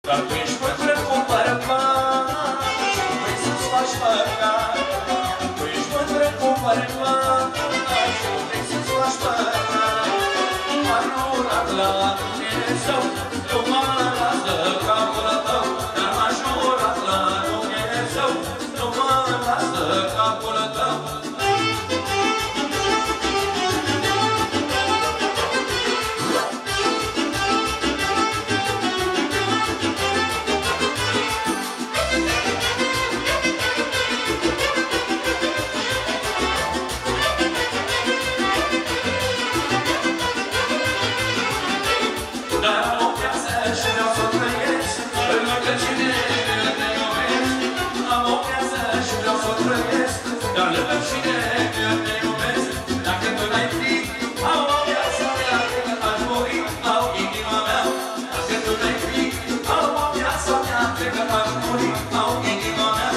Dar tu ești mândră cu bărbat și vrei să-ți faci păcat. Tu ești mândră cu bărbat și vrei să-ți faci păcat. M-a jurat la Dumnezeu, eu mă lasă capul tău. Dar m-a jurat la Dumnezeu, nu mă lasă capul tău. Dar lângă cine te iubesc, dacă tu n-ai fi, au o viața mea, cred că aș muri, au inima mea. Dacă tu n-ai fi, au o viața mea, cred că aș muri, au inima mea.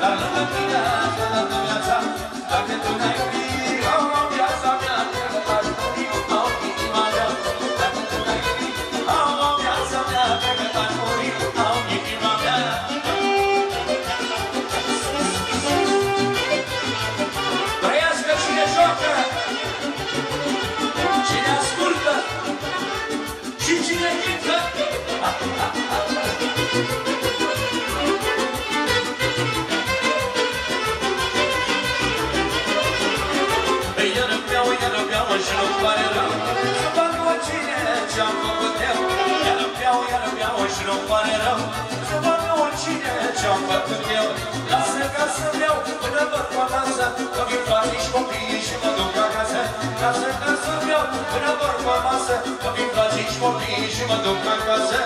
Dar lângă tine asta dată viața. Dacă tu n-ai fi, au o viața mea, cred că aș muri, au inima mea. Dacă tu n-ai fi, au o viața mea, cred că aș muri, au inima mea. Trăiască cine joacă, cine ascultă și cine cântă. Și nu-mi pare rău să fac oricine ce-am făcut eu. Iară beau și nu-mi pare rău să fac oricine ce-am făcut eu. Lasă ca să-mi iau până văd pe masă, că-mi fac nici copiii și mă duc acasă. Lasă ca să-mi iau până văd pe masă, că-mi fac nici copiii și mă duc acasă.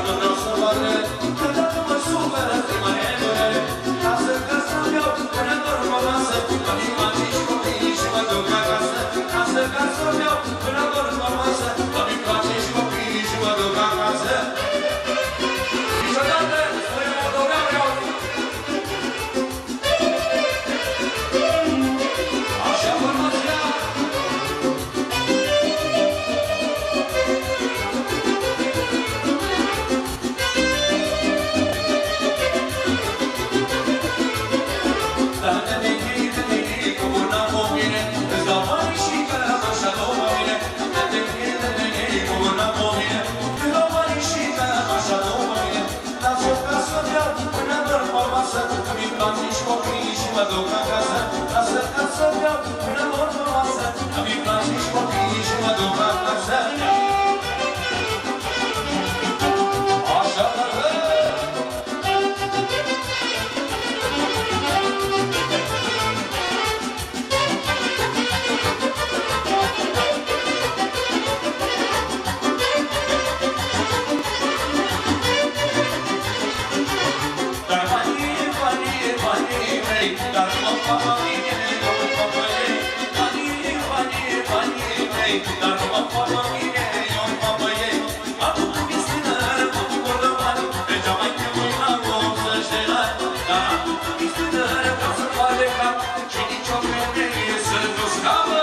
Nu vreau să mă râd, că dacă mă supără primarele, lasă că să-mi iau până dorm pe masă, că-mi fac nici copiii și mă duc acasă. Lasă că să-mi iau până dorm pe masă, că-mi fac nici copiii și mă duc acasă. Niciodată spune Moldovea vreau. Așa formația. Că-mi fac nici copiii și mă duc acasă. Lasă ca să-mi iau până mor pe masă, că-mi fac nici copiii și mă duc acasă. Așa mă râd. Dar mă fac mine, eu mă fac ei. Banii mei, dar mă fac mine, eu mă fac ei. Acum mi-s tânăr, mă bucur de bani, deja mai chelui la 80 de ani. Dar acum mi-s tânăr, vreau să fac de cap și nici o femeie să nu scapă.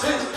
Sunt